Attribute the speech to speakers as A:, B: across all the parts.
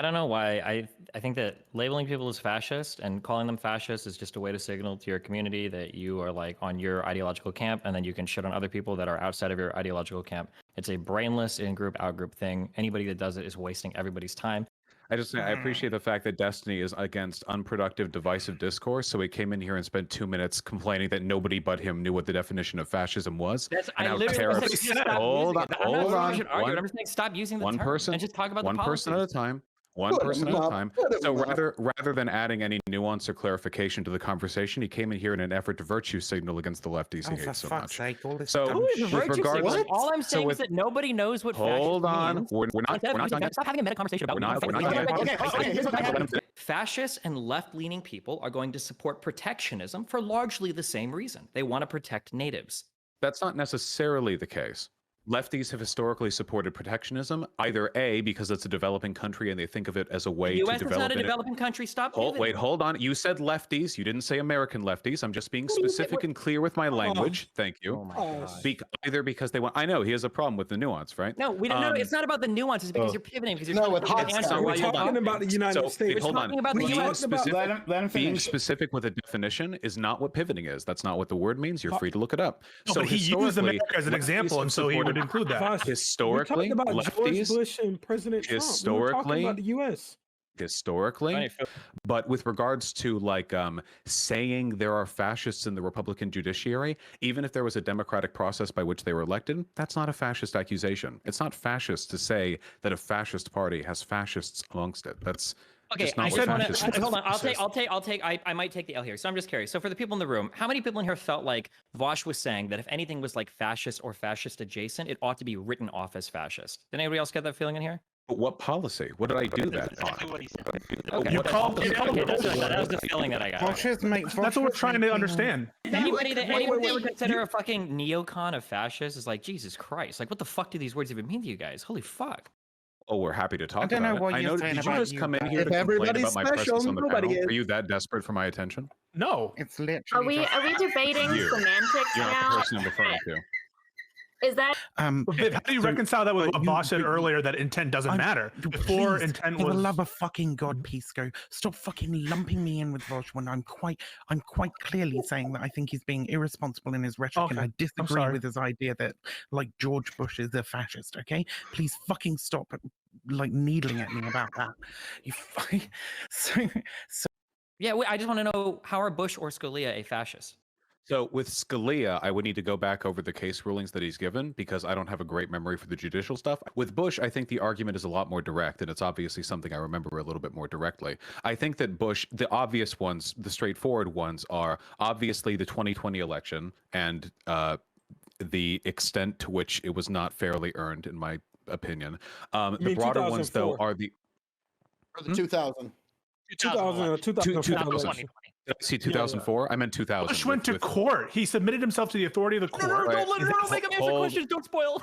A: I don't know why. I think that labeling people as fascist and calling them fascist is just a way to signal to your community that you are like on your ideological camp, and then you can shit on other people that are outside of your ideological camp. It's a brainless in-group, out-group thing. Anybody that does it is wasting everybody's time.
B: I appreciate the fact that Destiny is against unproductive, divisive discourse. So he came in here and spent 2 minutes complaining that nobody but him knew what the definition of fascism was.
A: I literally said, hold on.
B: I'm
A: just saying stop using the
B: one
A: term
B: person,
A: and just talk about
B: one
A: the
B: person at a time. One person at a time. So rather than adding any nuance or clarification to the conversation, he came in here in an effort to virtue signal against the lefties he hates so much.
A: So with regards, all I'm saying is that nobody knows what fascist means.
B: We're not
A: stop having a meta conversation about fascists and left-leaning people are going to support protectionism for largely the same reason. They want to protect natives.
B: That's not necessarily the case. Lefties have historically supported protectionism, either A, because it's a developing country and they think of it as a way to develop.
A: The U.S. is not a developing country. Stop.
B: Wait, hold on. You said lefties. You didn't say American lefties. I'm just being specific and clear with my language. Thank you.
A: Oh my God.
B: Either because they want. I know he has a problem with the nuance, right?
A: No, we don't know. It's not about the nuance. It's because you're pivoting. Because you're
C: we're talking about the United States.
B: Hold on.
A: About the US.
B: Being specific with a definition is not what pivoting is. That's not what the word means. You're free to look it up.
D: So he used America as an example, and so he would include that.
B: Historically,
C: about
B: lefties,
C: George Bush and President Trump.
B: historically,
C: about the U.S.
B: Historically, but with regards to like saying there are fascists in the Republican judiciary, even if there was a democratic process by which they were elected, that's not a fascist accusation. It's not fascist to say that a fascist party has fascists amongst it. That's
A: okay. Hold on. I might take the L here. So I'm just curious. So for the people in the room, how many people in here felt like Vaush was saying that if anything was like fascist or fascist adjacent, it ought to be written off as fascist? Did anybody else get that feeling in here?
B: But what policy? What did I do that on?
A: Okay.
D: You called
A: that was the feeling that I got.
D: That's what we're trying to understand.
A: Anybody that would consider a fucking neocon a fascist is like, Jesus Christ. Like, what the fuck do these words even mean to you guys? Holy fuck.
B: Oh, we're happy to talk about it. I know. Did you just come in here to complain about my presence on the panel? Are you that desperate for my attention?
D: No.
E: It's literally.
F: Are we debating semantics
B: You're
F: now?
B: not the person I'm referring to.
F: Is that
D: Viv, how do you reconcile that with what Vaush said earlier, that intent doesn't matter? Before intent was.
E: For the love of fucking God, Pisco, stop fucking lumping me in with Vaush when I'm quite clearly saying that I think he's being irresponsible in his rhetoric, and I disagree with his idea that like George Bush is a fascist. Okay, please fucking stop like needling at me about that. You so.
A: Yeah, I just want to know, how are Bush or Scalia a fascist?
B: So with Scalia, I would need to go back over the case rulings that he's given because I don't have a great memory for the judicial stuff. With Bush, I think the argument is a lot more direct, and it's obviously something I remember a little bit more directly. I think that Bush, the obvious ones, the straightforward ones are obviously the 2020 election and the extent to which it was not fairly earned, in my opinion. The broader ones, though, are the...
C: Or the 2000. 2020.
B: Did I see 2004? Yeah. I meant 2000.
D: Bush went to court. He submitted himself to the authority of the court.
A: No, don't make him answer questions. Don't spoil.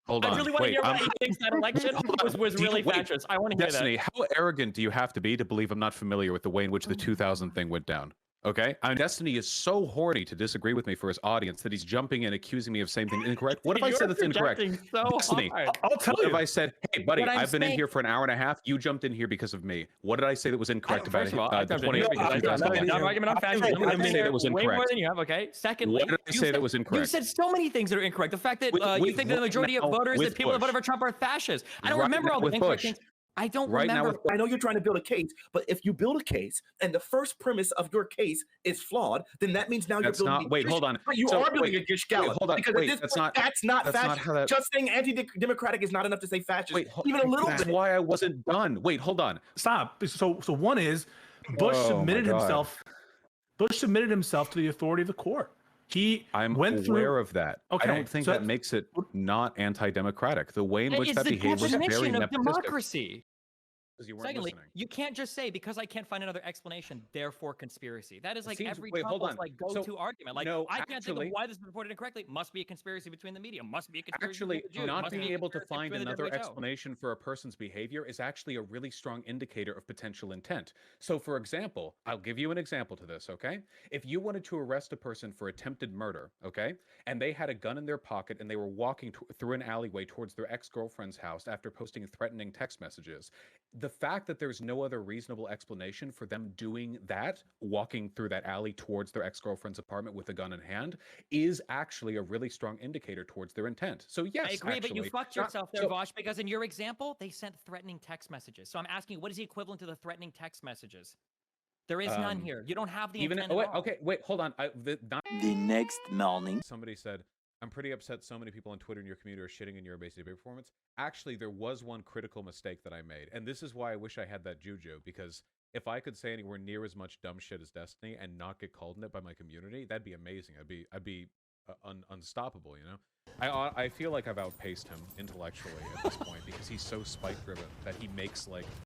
B: Hold on.
A: I really want to hear what he thinks that election was really fascist. I want to hear
B: Destiny,
A: that.
B: How arrogant do you have to be to believe I'm not familiar with the way in which the 2000 thing went down? Okay, Destiny is so horny to disagree with me for his audience that he's jumping in, accusing me of saying things incorrect. What if I said that's incorrect? Destiny,
D: I'll tell you.
B: If I said, "Hey, buddy, I've been in here for an hour and a half. You jumped in here because of me." What did I say that was incorrect about it?
A: I jumped in here because I'm arguing on fascism.
B: What did I say that was incorrect?
A: Way more than you have. Okay. Secondly,
B: what did I say that was incorrect?
A: You said so many things that are incorrect. The fact that you think that the majority of voters, that people that voted for Trump, are fascists. I don't remember all the incorrect things. I don't remember.
G: I know you're trying to build a case, but if you build a case and the first premise of your case is flawed, then that means now you're building.
B: Wait, hold on.
G: You are building a gish gallop.
B: Hold on.
G: Because that's not fascist. Just saying anti-democratic is not enough to say fascist. Even a little bit.
B: That's why I wasn't done. Wait, hold on.
D: Stop. So one is Bush submitted himself. Bush submitted himself to the authority of the court.
B: I'm aware of that. Okay, I don't think that makes it not anti-democratic. The way in which that behaves was very nepotistic.
A: Democracy.
B: Secondly,
A: you can't just say, because I can't find another explanation, therefore conspiracy. That is like every Trump's like go-to argument. Like, I can't think of why this was reported incorrectly. Must be a conspiracy between the media. Must be a conspiracy between the Jews.
B: Not being able to find another explanation for a person's behavior is actually a really strong indicator of potential intent. So, for example, I'll give you an example to this, okay? If you wanted to arrest a person for attempted murder, okay, and they had a gun in their pocket and they were walking through an alleyway towards their ex-girlfriend's house after posting threatening text messages, the fact that there's no other reasonable explanation for them doing that, walking through that alley towards their ex-girlfriend's apartment with a gun in hand, is actually a really strong indicator towards their intent. So yes,
H: I agree,
B: actually,
H: but you fucked yourself there, Vaush, because in your example, they sent threatening text messages. So I'm asking you, what is the equivalent to the threatening text messages? There is none here. You don't have the intent at all.
B: Okay, wait, hold on.
I: The next morning,
B: somebody said, I'm pretty upset so many people on Twitter in your community are shitting in your basic debate performance. Actually, there was one critical mistake that I made. And this is why I wish I had that juju, because if I could say anywhere near as much dumb shit as Destiny and not get called in it by my community, that'd be amazing. I'd be unstoppable, you know? I feel like I've outpaced him intellectually at this point because he's so spite driven that he makes like